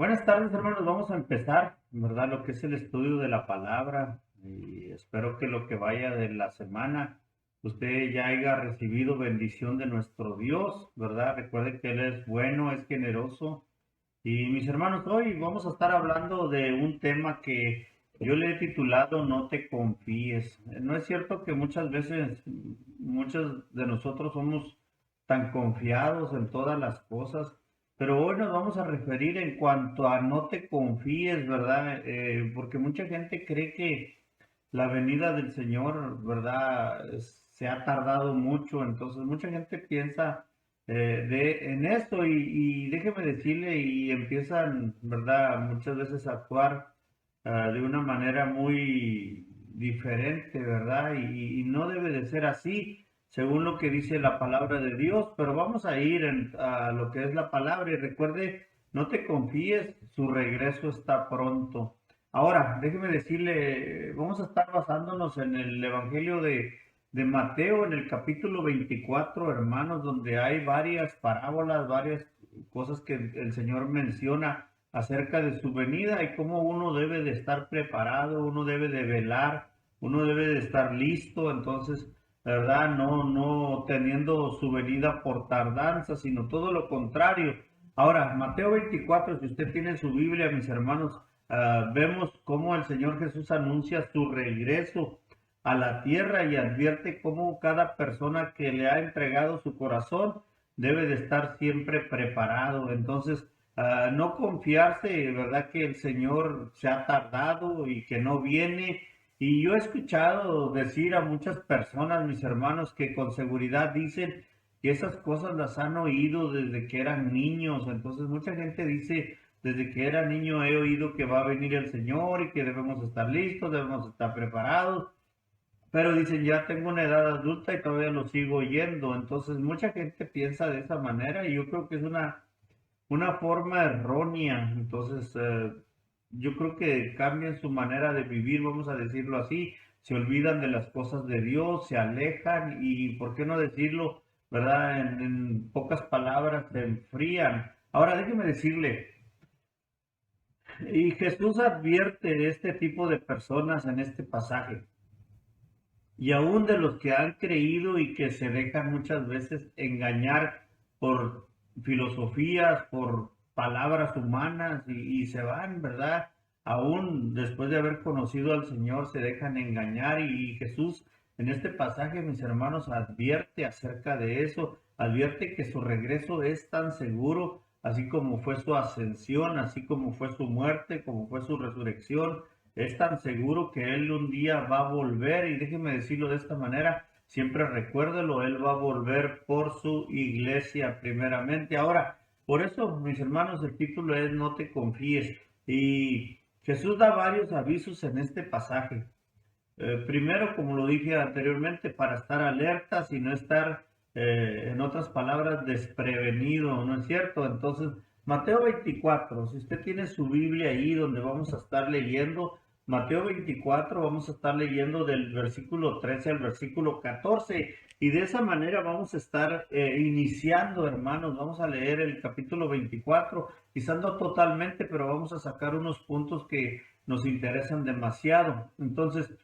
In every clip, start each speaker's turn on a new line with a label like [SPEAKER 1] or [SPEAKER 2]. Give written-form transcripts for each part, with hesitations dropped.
[SPEAKER 1] Buenas tardes, hermanos. Vamos a empezar, ¿verdad? Lo que es el estudio de la palabra. Y espero que lo que vaya de la semana, usted ya haya recibido bendición de nuestro Dios, ¿verdad? Recuerde que Él es bueno, es generoso. Y mis hermanos, hoy vamos a estar hablando de un tema que yo le he titulado No te confíes. No es cierto que muchas veces, muchos de nosotros somos tan confiados en todas las cosas, pero hoy nos vamos a referir en cuanto a no te confíes, ¿verdad? Porque mucha gente cree que la venida del Señor, ¿verdad? Se ha tardado mucho, entonces mucha gente piensa en esto y déjeme decirle, y empiezan, ¿verdad? Muchas veces a actuar de una manera muy diferente, ¿verdad? Y no debe de ser así, según lo que dice la palabra de Dios, pero vamos a ir a lo que es la palabra y recuerde, no te confíes, su regreso está pronto. Ahora, déjeme decirle, vamos a estar basándonos en el Evangelio de Mateo, en el capítulo 24, hermanos, donde hay varias parábolas, varias cosas que el Señor menciona acerca de su venida y cómo uno debe de estar preparado, uno debe de velar, uno debe de estar listo, entonces, ¿verdad? No teniendo su venida por tardanza, sino todo lo contrario. Ahora, Mateo 24, si usted tiene su Biblia, mis hermanos, vemos cómo el Señor Jesús anuncia su regreso a la tierra y advierte cómo cada persona que le ha entregado su corazón debe de estar siempre preparado. Entonces, no confiarse, ¿verdad? Que el Señor se ha tardado y que no viene. Y yo he escuchado decir a muchas personas, mis hermanos, que con seguridad dicen que esas cosas las han oído desde que eran niños. Entonces, mucha gente dice, desde que era niño he oído que va a venir el Señor y que debemos estar listos, debemos estar preparados. Pero dicen, ya tengo una edad adulta y todavía lo sigo oyendo. Entonces, mucha gente piensa de esa manera y yo creo que es una forma errónea. Entonces, yo creo que cambian su manera de vivir, vamos a decirlo así, se olvidan de las cosas de Dios, se alejan y, ¿por qué no decirlo, verdad? En pocas palabras, se enfrían. Ahora, déjeme decirle, y Jesús advierte de este tipo de personas en este pasaje. Y aún de los que han creído y que se dejan muchas veces engañar por filosofías, por palabras humanas y se van, ¿verdad? Aún después de haber conocido al Señor se dejan engañar y Jesús en este pasaje, mis hermanos, advierte acerca de eso, advierte que su regreso es tan seguro, así como fue su ascensión, así como fue su muerte, como fue su resurrección, es tan seguro que Él un día va a volver y déjeme decirlo de esta manera, siempre recuérdelo, Él va a volver por su iglesia primeramente. Ahora, por eso, mis hermanos, el título es No te confíes. Y Jesús da varios avisos en este pasaje. Primero, como lo dije anteriormente, para estar alertas y no estar, en otras palabras, desprevenido, ¿no es cierto? Entonces, Mateo 24, si usted tiene su Biblia ahí donde vamos a estar leyendo, Mateo 24, vamos a estar leyendo del versículo 13 al versículo 14, y de esa manera vamos a estar iniciando, hermanos, vamos a leer el capítulo 24, quizás no totalmente, pero vamos a sacar unos puntos que nos interesan demasiado. Entonces,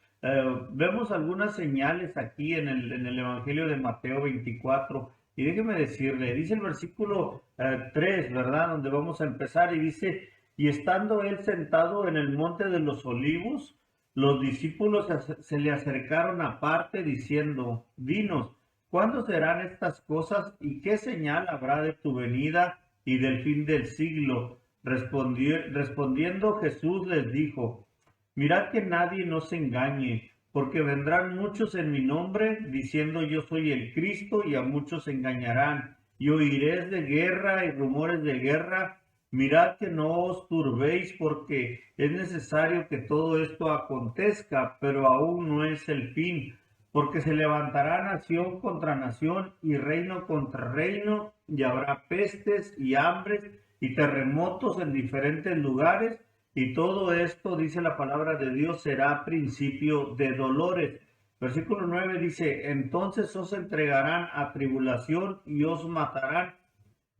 [SPEAKER 1] vemos algunas señales aquí en el Evangelio de Mateo 24. Y déjeme decirle, dice el versículo 3, ¿verdad? Donde vamos a empezar y dice, y estando él sentado en el monte de los olivos, los discípulos se le acercaron aparte diciendo, dinos, ¿cuándo serán estas cosas y qué señal habrá de tu venida y del fin del siglo? Respondiendo Jesús les dijo, mirad que nadie nos engañe, porque vendrán muchos en mi nombre, diciendo yo soy el Cristo, y a muchos engañarán. Y oiréis de guerra y rumores de guerra. Mirad que no os turbéis, porque es necesario que todo esto acontezca, pero aún no es el fin. Porque se levantará nación contra nación y reino contra reino, y habrá pestes y hambres y terremotos en diferentes lugares, y todo esto, dice la palabra de Dios, será principio de dolores. Versículo 9 dice, entonces os entregarán a tribulación y os matarán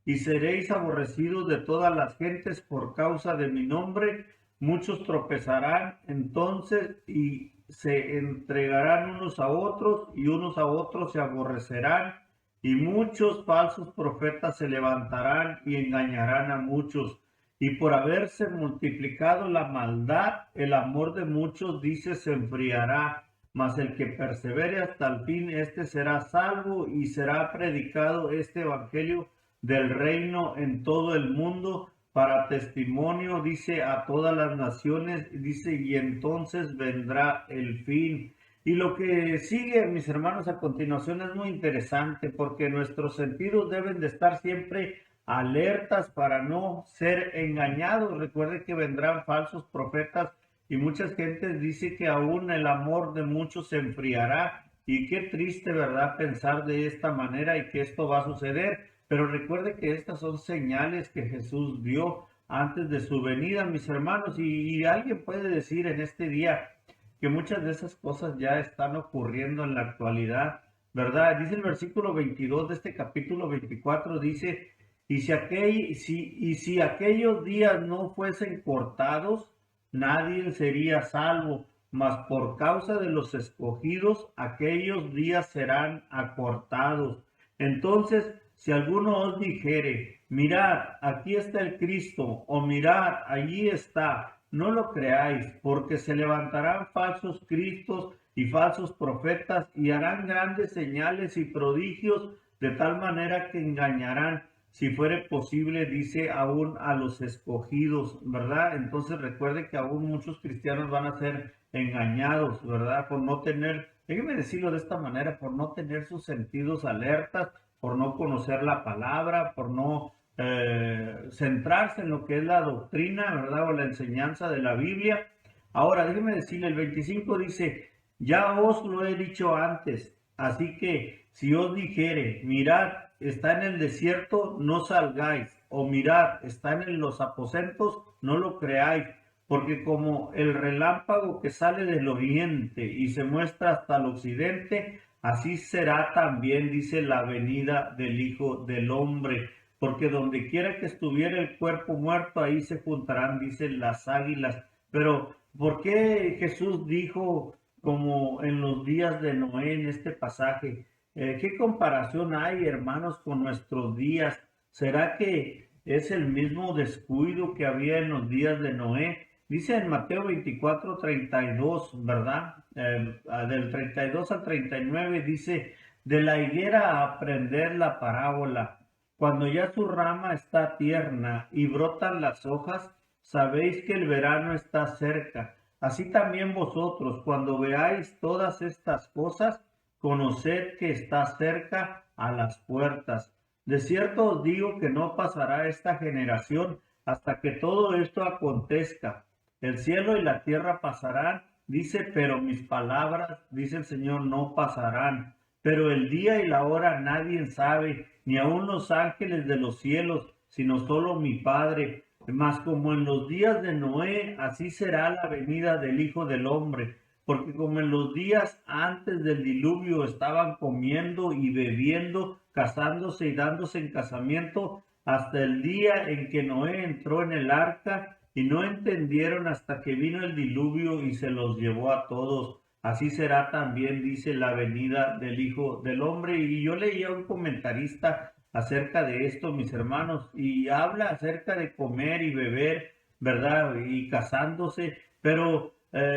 [SPEAKER 1] y seréis aborrecidos de todas las gentes por causa de mi nombre. Muchos tropezarán entonces y se entregarán unos a otros y unos a otros se aborrecerán y muchos falsos profetas se levantarán y engañarán a muchos. Y por haberse multiplicado la maldad, el amor de muchos, dice, se enfriará. Mas el que persevere hasta el fin, éste será salvo, y será predicado este evangelio del reino en todo el mundo para testimonio, dice, a todas las naciones, dice, y entonces vendrá el fin. Y lo que sigue, mis hermanos, a continuación es muy interesante porque nuestros sentidos deben de estar siempre alertas para no ser engañados. Recuerde que vendrán falsos profetas y muchas gentes dice que aún el amor de muchos se enfriará. Y qué triste, ¿verdad?, pensar de esta manera y que esto va a suceder. Pero recuerde que estas son señales que Jesús dio antes de su venida, mis hermanos. Y alguien puede decir en este día que muchas de esas cosas ya están ocurriendo en la actualidad, ¿verdad? Dice el versículo 22 de este capítulo 24, dice, y si aquellos días no fuesen cortados, nadie sería salvo, mas por causa de los escogidos, aquellos días serán acortados. Entonces, si alguno os dijere, mirad, aquí está el Cristo, o mirad, allí está, no lo creáis, porque se levantarán falsos cristos y falsos profetas y harán grandes señales y prodigios, de tal manera que engañarán, si fuere posible, dice, aún a los escogidos, ¿verdad? Entonces recuerde que aún muchos cristianos van a ser engañados, ¿verdad? Por no tener, déjeme decirlo de esta manera, por no tener sus sentidos alertas, por no conocer la palabra, por no centrarse en lo que es la doctrina, ¿verdad? O la enseñanza de la Biblia. Ahora, déjeme decirle, el 25 dice, ya os lo he dicho antes, así que si os dijere, mirad, está en el desierto, no salgáis, o mirad, está en los aposentos, no lo creáis, porque como el relámpago que sale del oriente y se muestra hasta el occidente, así será también, dice, la venida del Hijo del Hombre. Porque donde quiera que estuviera el cuerpo muerto, ahí se juntarán, dicen las águilas. Pero, ¿por qué Jesús dijo como en los días de Noé en este pasaje? ¿Qué comparación hay, hermanos, con nuestros días? ¿Será que es el mismo descuido que había en los días de Noé? Dice en Mateo 24:32, ¿verdad? Del 32 al 39 dice, de la higuera aprender la parábola. Cuando ya su rama está tierna y brotan las hojas, sabéis que el verano está cerca. Así también vosotros, cuando veáis todas estas cosas, conoced que está cerca a las puertas. De cierto os digo que no pasará esta generación hasta que todo esto acontezca. El cielo y la tierra pasarán, dice, pero mis palabras, dice el Señor, no pasarán. Pero el día y la hora nadie sabe, ni aun los ángeles de los cielos, sino solo mi Padre. Mas como en los días de Noé, así será la venida del Hijo del Hombre. Porque como en los días antes del diluvio estaban comiendo y bebiendo, casándose y dándose en casamiento, hasta el día en que Noé entró en el arca, y no entendieron hasta que vino el diluvio y se los llevó a todos. Así será también, dice, la venida del Hijo del Hombre. Y yo leía un comentarista acerca de esto, mis hermanos, y habla acerca de comer y beber, ¿verdad? Y casándose, pero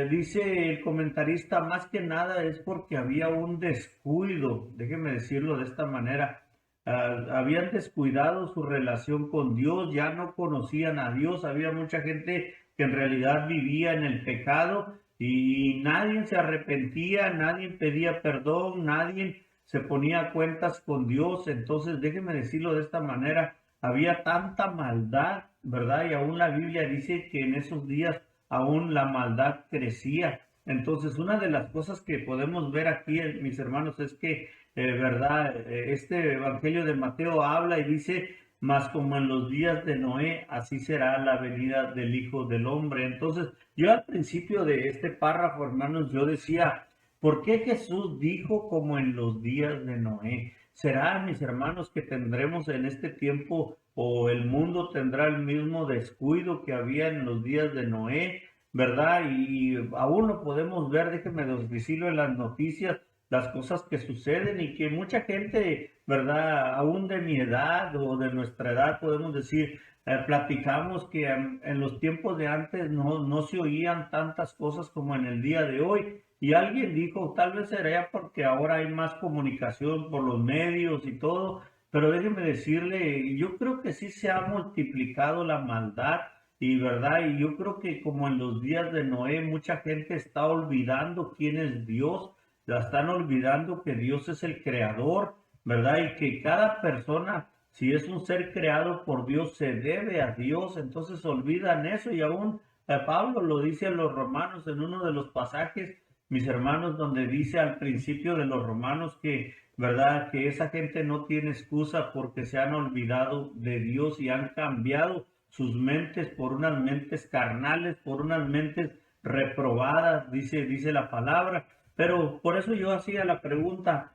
[SPEAKER 1] dice el comentarista, más que nada es porque había un descuido, déjeme decirlo de esta manera. Habían descuidado su relación con Dios, ya no conocían a Dios, había mucha gente que en realidad vivía en el pecado y nadie se arrepentía, nadie pedía perdón, nadie se ponía a cuentas con Dios. Entonces, déjeme decirlo de esta manera, había tanta maldad, ¿verdad? Y aún la Biblia dice que en esos días aún la maldad crecía. Entonces, una de las cosas que podemos ver aquí, mis hermanos, es que ¿verdad? Este Evangelio de Mateo habla y dice, mas como en los días de Noé, así será la venida del Hijo del Hombre. Entonces, yo al principio de este párrafo, hermanos, yo decía, ¿por qué Jesús dijo como en los días de Noé? ¿Será, mis hermanos, que tendremos en este tiempo o el mundo tendrá el mismo descuido que había en los días de Noé, verdad? Y aún lo podemos ver, déjenme decirlo en las noticias, las cosas que suceden y que mucha gente, ¿verdad? Aún de mi edad o de nuestra edad, podemos decir, platicamos que en los tiempos de antes no se oían tantas cosas como en el día de hoy. Y alguien dijo, tal vez sería porque ahora hay más comunicación por los medios y todo, pero déjeme decirle, yo creo que sí se ha multiplicado la maldad y verdad, y yo creo que como en los días de Noé, mucha gente está olvidando quién es Dios, la están olvidando que Dios es el creador, ¿verdad? Y que cada persona, si es un ser creado por Dios, se debe a Dios, entonces olvidan eso y aún Pablo lo dice a los romanos en uno de los pasajes, mis hermanos, donde dice al principio de los romanos que, ¿verdad? Que esa gente no tiene excusa porque se han olvidado de Dios y han cambiado sus mentes por unas mentes carnales, por unas mentes reprobadas, dice la palabra. Pero por eso yo hacía la pregunta,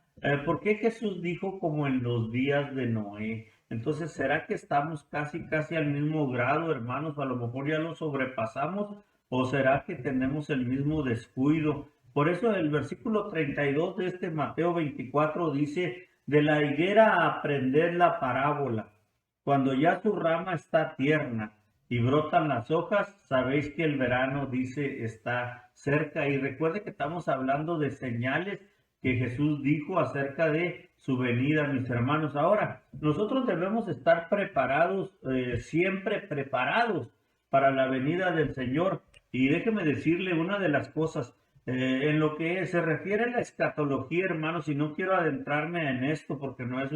[SPEAKER 1] ¿por qué Jesús dijo como en los días de Noé? Entonces, ¿será que estamos casi al mismo grado, hermanos? A lo mejor ya lo sobrepasamos, ¿o será que tenemos el mismo descuido? Por eso el versículo 32 de este Mateo 24 dice, de la higuera aprended la parábola. Cuando ya su rama está tierna y brotan las hojas, sabéis que el verano, dice, está cerca. Y recuerde que estamos hablando de señales que Jesús dijo acerca de su venida, mis hermanos. Ahora, nosotros debemos estar preparados, siempre preparados para la venida del Señor. Y déjeme decirle una de las cosas, en lo que se refiere a la escatología, hermanos, y no quiero adentrarme en esto porque no es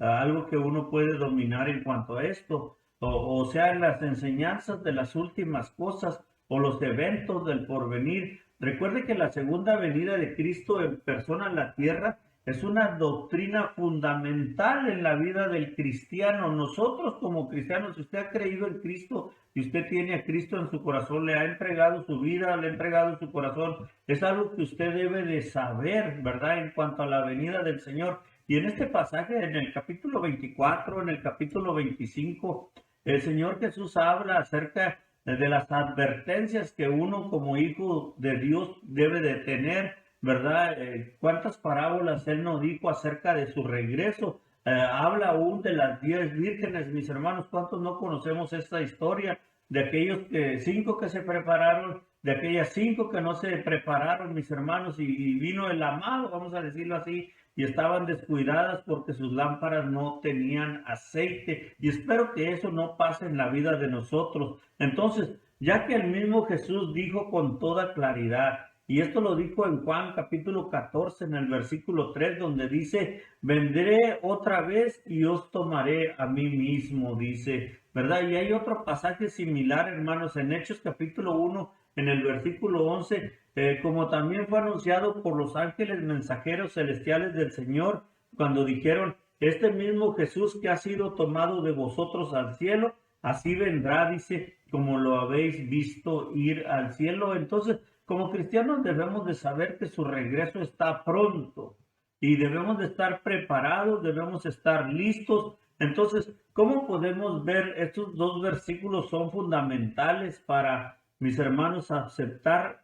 [SPEAKER 1] algo que uno puede dominar en cuanto a esto, o sea, en las enseñanzas de las últimas cosas o los eventos del porvenir. Recuerde que la segunda venida de Cristo en persona en la tierra es una doctrina fundamental en la vida del cristiano. Nosotros como cristianos, si usted ha creído en Cristo y usted tiene a Cristo en su corazón, le ha entregado su vida, le ha entregado su corazón, es algo que usted debe de saber, ¿verdad? En cuanto a la venida del Señor. Y en este pasaje, en el capítulo 24, en el capítulo 25, el Señor Jesús habla acerca de las advertencias que uno como hijo de Dios debe de tener, ¿verdad? ¿Cuántas parábolas Él nos dijo acerca de su regreso? Habla aún de las 10 vírgenes, mis hermanos, ¿cuántos no conocemos esta historia? De aquellos 5 que se prepararon, de aquellas 5 que no se prepararon, mis hermanos, y vino el amado, vamos a decirlo así, y estaban descuidadas porque sus lámparas no tenían aceite. Y espero que eso no pase en la vida de nosotros. Entonces, ya que el mismo Jesús dijo con toda claridad, y esto lo dijo en Juan capítulo 14, en el versículo 3, donde dice, vendré otra vez y os tomaré a mí mismo, dice, ¿verdad? Y hay otro pasaje similar, hermanos, en Hechos capítulo 1, en el versículo 11, como también fue anunciado por los ángeles mensajeros celestiales del Señor, cuando dijeron, este mismo Jesús que ha sido tomado de vosotros al cielo, así vendrá, dice, como lo habéis visto ir al cielo. Entonces, como cristianos debemos de saber que su regreso está pronto y debemos de estar preparados, debemos estar listos. Entonces, ¿cómo podemos ver estos dos versículos? Son fundamentales para, mis hermanos, aceptar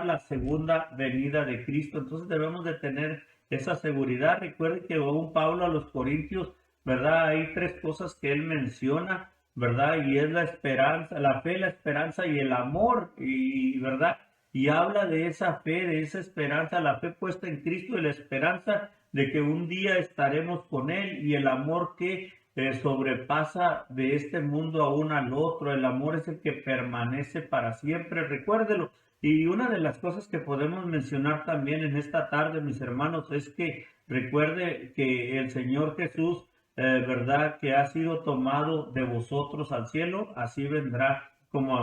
[SPEAKER 1] la segunda venida de Cristo. Entonces debemos de tener esa seguridad. Recuerden que aún Pablo a los Corintios, ¿verdad? Hay 3 cosas que él menciona, ¿verdad? Y es la esperanza, la fe, la esperanza y el amor, y ¿verdad? Y habla de esa fe, de esa esperanza, la fe puesta en Cristo y la esperanza de que un día estaremos con Él y el amor que sobrepasa de este mundo aún al otro. El amor es el que permanece para siempre, recuérdelo. Y una de las cosas que podemos mencionar también en esta tarde, mis hermanos, es que recuerde que el Señor Jesús, ¿verdad? Que ha sido tomado de vosotros al cielo, así vendrá como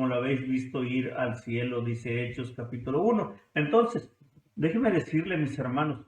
[SPEAKER 1] lo habéis visto ir al cielo, dice Hechos capítulo 1. Entonces, déjenme decirle, mis hermanos,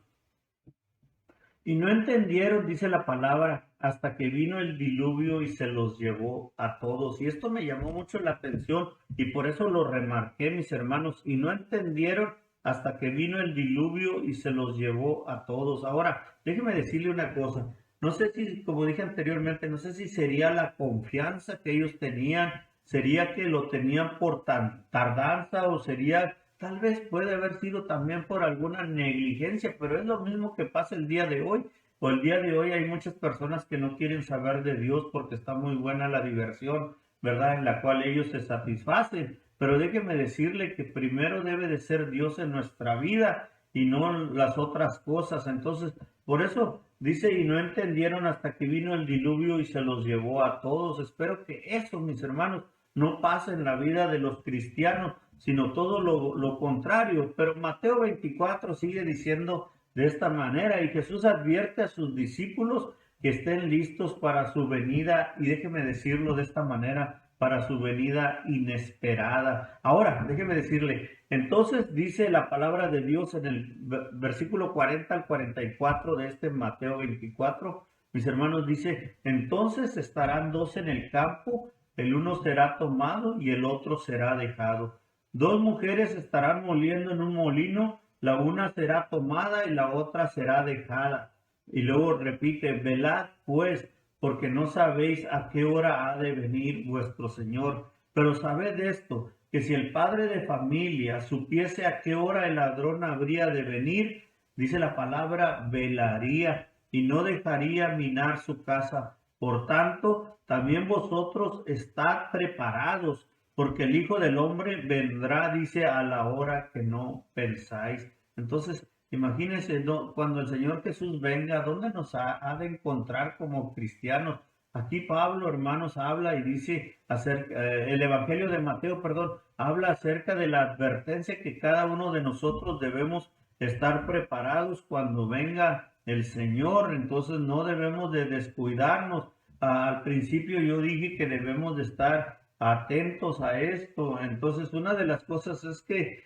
[SPEAKER 1] y no entendieron, dice la palabra, hasta que vino el diluvio y se los llevó a todos. Y esto me llamó mucho la atención y por eso lo remarqué, mis hermanos. Y no entendieron hasta que vino el diluvio y se los llevó a todos. Ahora, déjeme decirle una cosa. No sé si, como dije anteriormente, no sé si sería la confianza que ellos tenían, sería que lo tenían por tardanza o sería, tal vez puede haber sido también por alguna negligencia, pero es lo mismo que pasa el día de hoy. O el día de hoy hay muchas personas que no quieren saber de Dios porque está muy buena la diversión, ¿verdad? En la cual ellos se satisfacen. Pero déjeme decirle que primero debe de ser Dios en nuestra vida y no las otras cosas. Entonces, por eso dice, y no entendieron hasta que vino el diluvio y se los llevó a todos. Espero que eso, mis hermanos, no pasa en la vida de los cristianos, sino todo lo contrario. Pero Mateo 24 sigue diciendo de esta manera, y Jesús advierte a sus discípulos que estén listos para su venida, y déjeme decirlo de esta manera, para su venida inesperada. Ahora, déjeme decirle, entonces dice la palabra de Dios en el versículo 40 al 44 de este Mateo 24, mis hermanos, dice, entonces estarán dos en el campo, el uno será tomado y el otro será dejado. Dos mujeres estarán moliendo en un molino, la una será tomada y la otra será dejada. Y luego repite, velad pues, porque no sabéis a qué hora ha de venir vuestro Señor. Pero sabed esto, que si el padre de familia supiese a qué hora el ladrón habría de venir, dice la palabra, velaría y no dejaría minar su casa. Por tanto, también vosotros estad preparados, porque el Hijo del Hombre vendrá, dice, a la hora que no pensáis. Entonces, imagínense, cuando el Señor Jesús venga, ¿dónde nos ha de encontrar como cristianos? Aquí Pablo, hermanos, habla y dice, el Evangelio de Mateo, perdón, habla acerca de la advertencia que cada uno de nosotros debemos estar preparados cuando venga el Señor. Entonces no debemos de descuidarnos. Al principio yo dije que debemos de estar atentos a esto. Entonces una de las cosas es que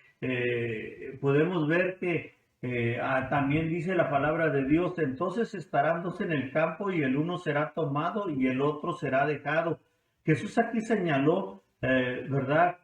[SPEAKER 1] podemos ver que también dice la palabra de Dios, entonces estarán dos en el campo y el uno será tomado y el otro será dejado. Jesús aquí señaló, ¿verdad?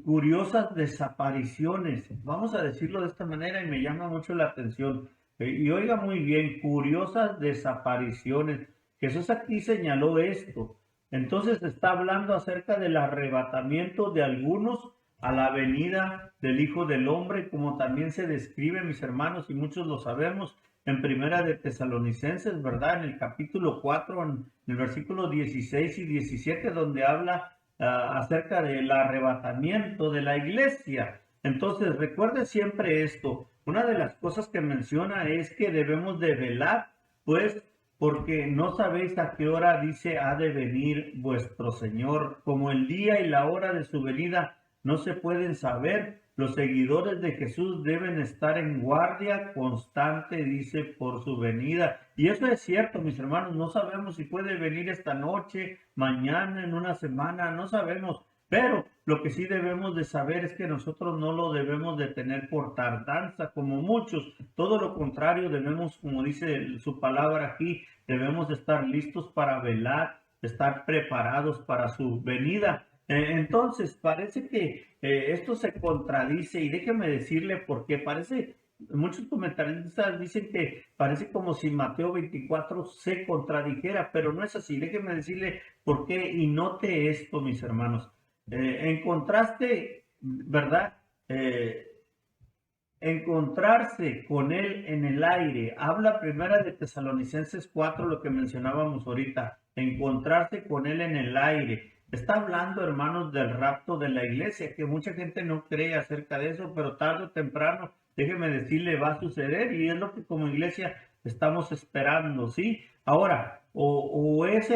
[SPEAKER 1] Curiosas desapariciones. Vamos a decirlo de esta manera y me llama mucho la atención. Y oiga muy bien, curiosas desapariciones. Jesús aquí señaló esto. Entonces está hablando acerca del arrebatamiento de algunos a la venida del Hijo del Hombre, como también se describe, mis hermanos, y muchos lo sabemos, en Primera de Tesalonicenses, ¿verdad? En el capítulo 4, en el versículo 16 y 17, donde habla acerca del arrebatamiento de la iglesia. Entonces, recuerde siempre esto. Una de las cosas que menciona es que debemos de velar, pues, porque no sabéis a qué hora, dice, ha de venir vuestro Señor. Como el día y la hora de su venida no se pueden saber, los seguidores de Jesús deben estar en guardia constante, dice, por su venida. Y eso es cierto, mis hermanos, no sabemos si puede venir esta noche, mañana, en una semana, no sabemos. Pero lo que sí debemos de saber es que nosotros no lo debemos de tener por tardanza, como muchos. Todo lo contrario, debemos, como dice su palabra aquí, debemos de estar listos para velar, estar preparados para su venida. Entonces, parece que esto se contradice y déjeme decirle por qué. Muchos comentaristas dicen que parece como si Mateo 24 se contradijera, pero no es así. Déjeme decirle por qué y note esto, mis hermanos. En contraste, ¿verdad? Encontrarse con él en el aire. Habla Primera de Tesalonicenses 4, lo que mencionábamos ahorita. Encontrarse con él en el aire. Está hablando, hermanos, del rapto de la iglesia, que mucha gente no cree acerca de eso, pero tarde o temprano, déjeme decirle, va a suceder y es lo que como iglesia estamos esperando, ¿sí? Ahora, o es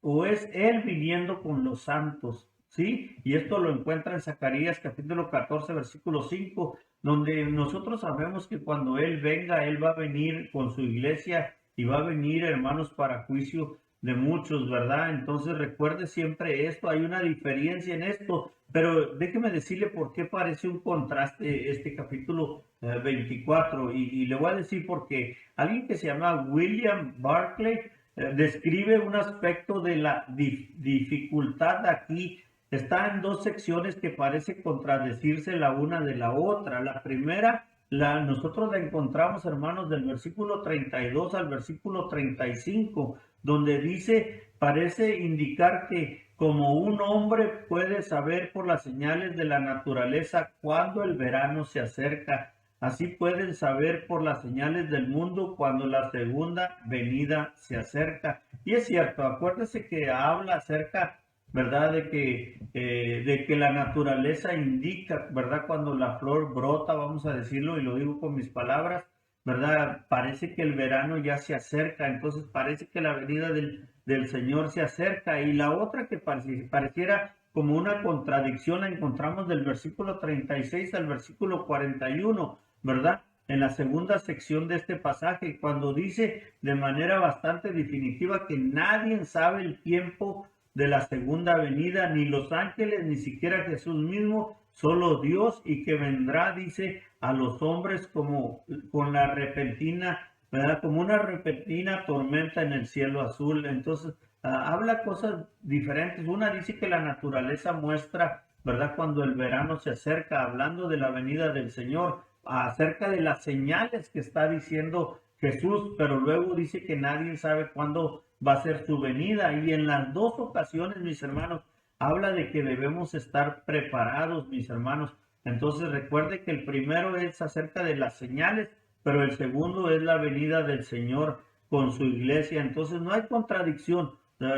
[SPEAKER 1] o es él viniendo con los santos, ¿sí? Y esto lo encuentra en Zacarías capítulo 14, versículo 5, donde nosotros sabemos que cuando él venga, él va a venir con su iglesia y va a venir, hermanos, para juicio de muchos, ¿verdad? Entonces recuerde siempre esto, hay una diferencia en esto, pero déjeme decirle por qué parece un contraste este capítulo 24 y le voy a decir por qué. Alguien que se llama William Barclay describe un aspecto de la dificultad aquí está en dos secciones que parece contradecirse la una de la otra. La primera, nosotros la encontramos, hermanos, del versículo 32 al versículo 35, donde dice, parece indicar que como un hombre puede saber por las señales de la naturaleza cuándo el verano se acerca, así pueden saber por las señales del mundo cuando la segunda venida se acerca. Y es cierto, acuérdese que habla acerca, ¿verdad? De que la naturaleza indica, ¿verdad? Cuando la flor brota, vamos a decirlo, y lo digo con mis palabras, ¿verdad? Parece que el verano ya se acerca, entonces parece que la venida del Señor se acerca. Y la otra que pareciera como una contradicción la encontramos del versículo 36 al versículo 41, ¿verdad? En la segunda sección de este pasaje, cuando dice de manera bastante definitiva que nadie sabe el tiempo de la segunda venida, ni los ángeles, ni siquiera Jesús mismo, solo Dios, y que vendrá, dice, a los hombres como con la repentina, ¿verdad? Como una repentina tormenta en el cielo azul. Entonces, habla cosas diferentes. Una dice que la naturaleza muestra, ¿verdad? Cuando el verano se acerca, hablando de la venida del Señor, acerca de las señales que está diciendo Jesús, pero luego dice que nadie sabe cuándo va a ser su venida. Y en las dos ocasiones, mis hermanos, habla de que debemos estar preparados, mis hermanos. Entonces recuerde que el primero es acerca de las señales, pero el segundo es la venida del Señor con su iglesia. Entonces no hay contradicción.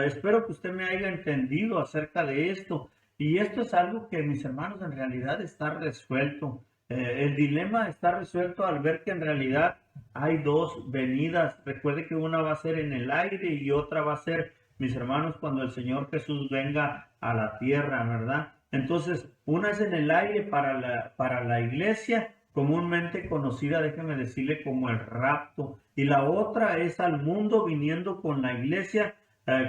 [SPEAKER 1] Espero que usted me haya entendido acerca de esto. Y esto es algo que, mis hermanos, en realidad está resuelto. El dilema está resuelto al ver que en realidad hay dos venidas. Recuerde que una va a ser en el aire y otra va a ser, mis hermanos, cuando el Señor Jesús venga a la tierra, ¿verdad? Entonces, una es en el aire para la iglesia, comúnmente conocida, déjeme decirle, como el rapto. Y la otra es al mundo viniendo con la iglesia,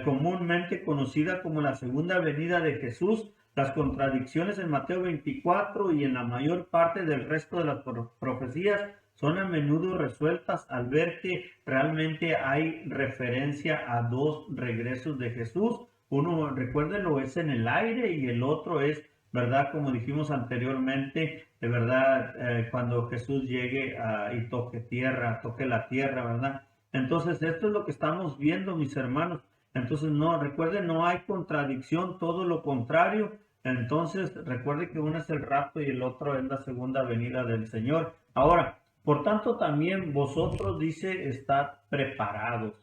[SPEAKER 1] comúnmente conocida como la segunda venida de Jesús. Las contradicciones en Mateo 24 y en la mayor parte del resto de las profecías son a menudo resueltas al ver que realmente hay referencia a dos regresos de Jesús. Uno, recuérdenlo, es en el aire y el otro es, ¿verdad? Como dijimos anteriormente, de verdad, cuando Jesús llegue y toque la tierra, ¿verdad? Entonces, esto es lo que estamos viendo, mis hermanos. Entonces, no, recuerden, no hay contradicción, todo lo contrario. Entonces, recuerde que uno es el rapto y el otro es la segunda venida del Señor. Ahora, por tanto, también vosotros, dice, estad preparados,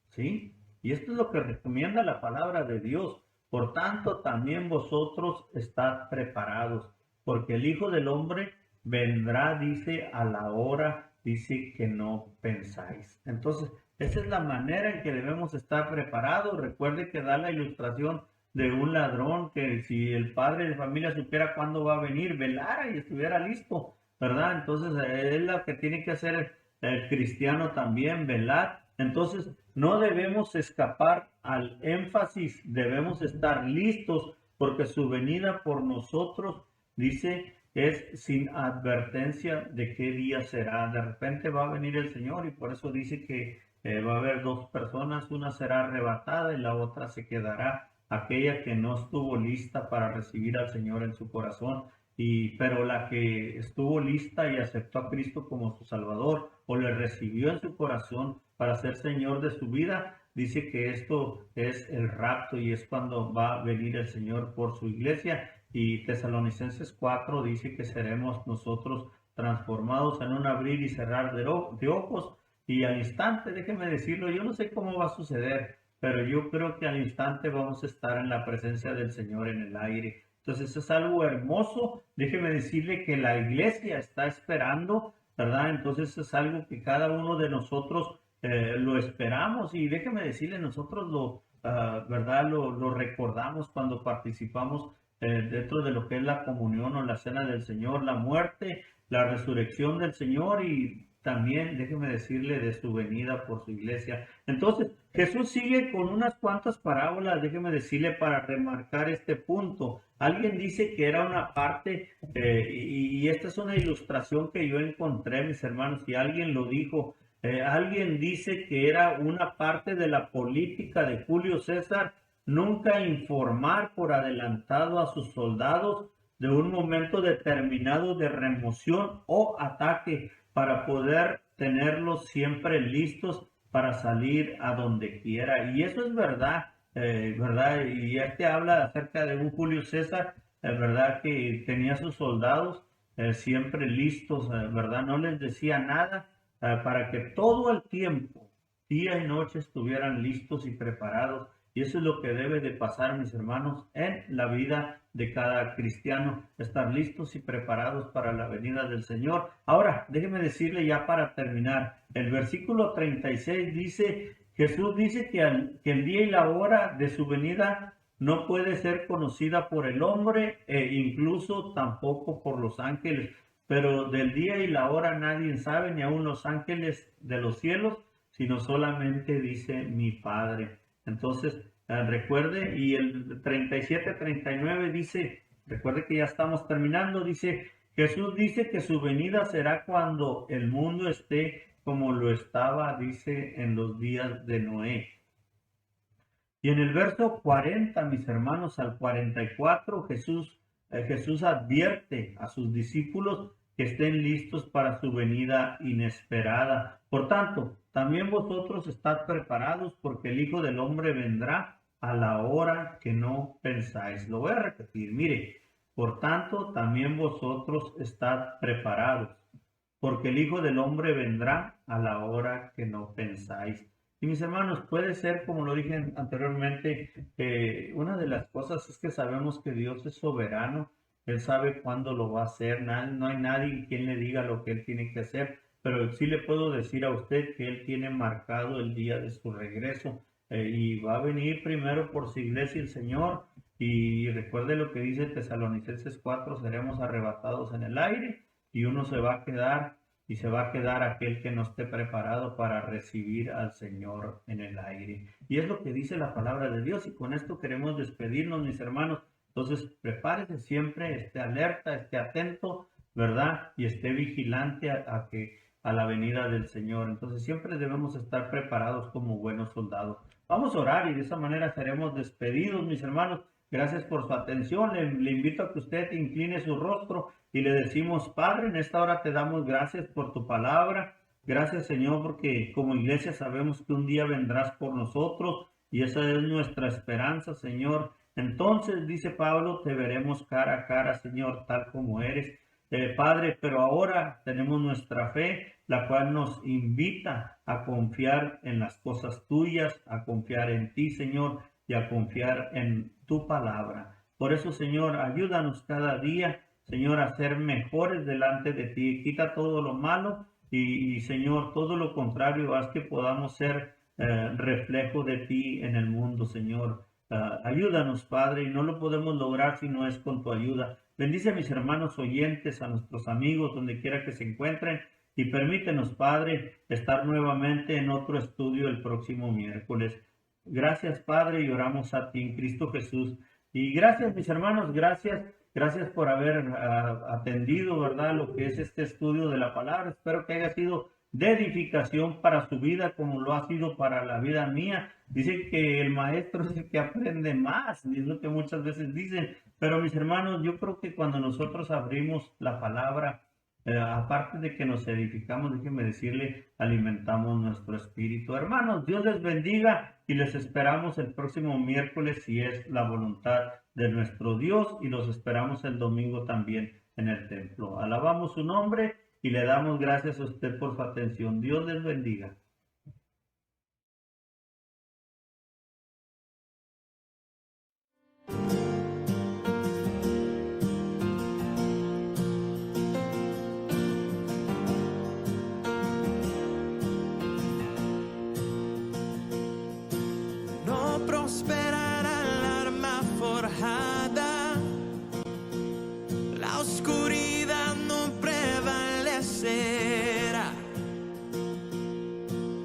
[SPEAKER 1] ¿sí? Y esto es lo que recomienda la palabra de Dios. Por tanto, también vosotros estad preparados, porque el Hijo del Hombre vendrá, dice, a la hora, dice, que no pensáis. Entonces, esa es la manera en que debemos estar preparados. Recuerde que da la ilustración de un ladrón que si el padre de familia supiera cuándo va a venir, velara y estuviera listo, ¿verdad? Entonces, es lo que tiene que hacer el cristiano también, velar. Entonces, no debemos escapar al énfasis, debemos estar listos porque su venida por nosotros, dice, es sin advertencia de qué día será. De repente va a venir el Señor y por eso dice que va a haber dos personas, una será arrebatada y la otra se quedará, aquella que no estuvo lista para recibir al Señor en su corazón. Pero la que estuvo lista y aceptó a Cristo como su Salvador o le recibió en su corazón para ser Señor de su vida, dice que esto es el rapto y es cuando va a venir el Señor por su iglesia. Y Tesalonicenses 4 dice que seremos nosotros transformados en un abrir y cerrar de ojos y al instante, déjeme decirlo, yo no sé cómo va a suceder, pero yo creo que al instante vamos a estar en la presencia del Señor en el aire. Entonces es algo hermoso. Déjeme decirle que la iglesia está esperando, ¿verdad? Entonces es algo que cada uno de nosotros lo esperamos y déjeme decirle, nosotros ¿verdad? Lo recordamos cuando participamos dentro de lo que es la comunión o la cena del Señor, la muerte, la resurrección del Señor y también, déjeme decirle, de su venida por su iglesia. Entonces, Jesús sigue con unas cuantas parábolas, déjeme decirle, para remarcar este punto. Alguien dice que era una parte, y esta es una ilustración que yo encontré, mis hermanos, y alguien lo dijo. Alguien dice que era una parte de la política de Julio César nunca informar por adelantado a sus soldados de un momento determinado de remoción o ataque para poder tenerlos siempre listos para salir a donde quiera. Y eso es verdad, ¿verdad? Y habla acerca de un Julio César, ¿verdad? Que tenía sus soldados siempre listos, ¿verdad? No les decía nada para que todo el tiempo, día y noche, estuvieran listos y preparados. Y eso es lo que debe de pasar, mis hermanos, en la vida de cada cristiano, estar listos y preparados para la venida del Señor. Ahora, déjeme decirle ya para terminar, el versículo 36 dice, Jesús dice que el día y la hora de su venida no puede ser conocida por el hombre e incluso tampoco por los ángeles, pero del día y la hora nadie sabe, ni aun los ángeles de los cielos, sino solamente dice mi Padre. Entonces, recuerde, y el 37-39 dice, recuerde que ya estamos terminando, dice, Jesús dice que su venida será cuando el mundo esté como lo estaba, dice, en los días de Noé. Y en el verso 40, mis hermanos, al 44, Jesús advierte a sus discípulos que estén listos para su venida inesperada. Por tanto, también vosotros estad preparados, porque el Hijo del Hombre vendrá a la hora que no pensáis. Lo voy a repetir, mire, por tanto, también vosotros estad preparados, porque el Hijo del Hombre vendrá a la hora que no pensáis. Y mis hermanos, puede ser, como lo dije anteriormente, una de las cosas es que sabemos que Dios es soberano, Él sabe cuándo lo va a hacer, no hay nadie quien le diga lo que Él tiene que hacer, pero sí le puedo decir a usted que Él tiene marcado el día de su regreso y va a venir primero por su iglesia el Señor. Y recuerde lo que dice Tesalonicenses 4, seremos arrebatados en el aire y uno se va a quedar. Y se va a quedar aquel que no esté preparado para recibir al Señor en el aire. Y es lo que dice la palabra de Dios. Y con esto queremos despedirnos, mis hermanos. Entonces, prepárese siempre, esté alerta, esté atento, ¿verdad? Y esté vigilante a la venida del Señor. Entonces, siempre debemos estar preparados como buenos soldados. Vamos a orar y de esa manera seremos despedidos, mis hermanos. Gracias por su atención. Le invito a que usted incline su rostro y le decimos, Padre, en esta hora te damos gracias por tu palabra. Gracias, Señor, porque como iglesia sabemos que un día vendrás por nosotros y esa es nuestra esperanza, Señor. Entonces, dice Pablo, te veremos cara a cara, Señor, tal como eres. Padre, pero ahora tenemos nuestra fe, la cual nos invita a confiar en las cosas tuyas, a confiar en ti, Señor, y a confiar en tu palabra. Por eso, Señor, ayúdanos cada día, Señor, a ser mejores delante de ti. Quita todo lo malo y Señor, todo lo contrario, haz que podamos ser reflejo de ti en el mundo, Señor. Ayúdanos, Padre, y no lo podemos lograr si no es con tu ayuda. Bendice a mis hermanos oyentes, a nuestros amigos, donde quiera que se encuentren, y permítenos, Padre, estar nuevamente en otro estudio el próximo miércoles. Gracias, Padre, y oramos a ti en Cristo Jesús. Y gracias, mis hermanos, gracias por haber atendido, ¿verdad?, lo que es este estudio de la palabra. Espero que haya sido de edificación para su vida como lo ha sido para la vida mía. Dicen que el maestro es el que aprende más, es lo que muchas veces dicen, pero mis hermanos, yo creo que cuando nosotros abrimos la palabra, aparte de que nos edificamos, déjenme decirle, alimentamos nuestro espíritu. Hermanos, Dios les bendiga y les esperamos el próximo miércoles si es la voluntad de nuestro Dios, y los esperamos el domingo también en el templo. Alabamos su nombre y le damos gracias a usted por su atención. Dios les bendiga.
[SPEAKER 2] No prosperará el arma forjada, la oscuridad no prevalecerá,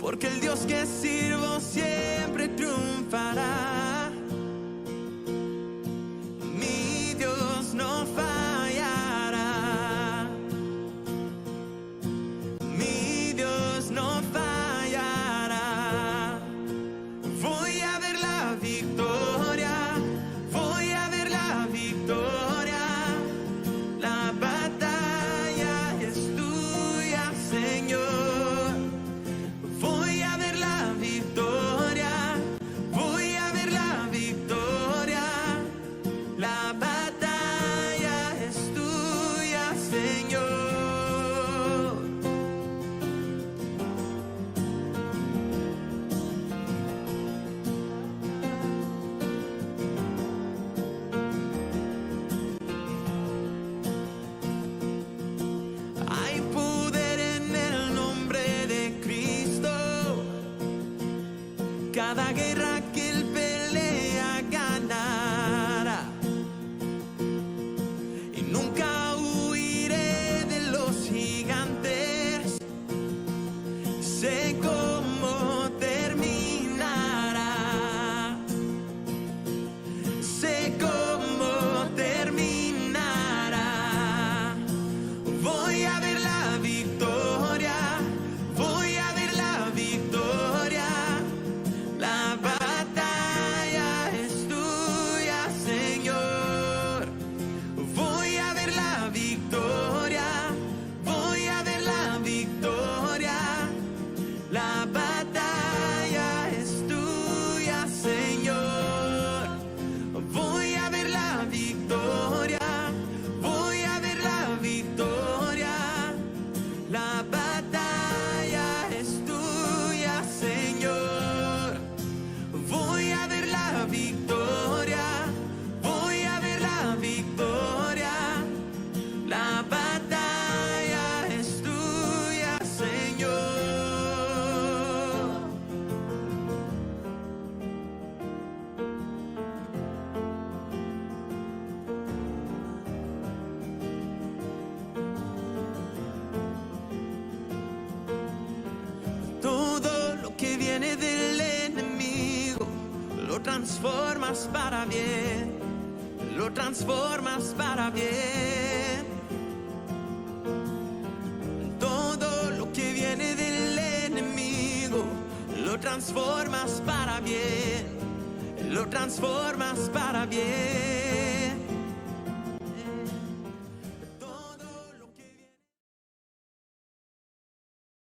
[SPEAKER 2] porque el Dios que sirvo siempre triunfará. Mi Dios no fallará, mi Dios no fallará. Voy a ver la victoria. viene del enemigo, lo transformas para bien, lo transformas para bien. Todo lo que viene del enemigo, lo transformas para bien, lo transformas para bien.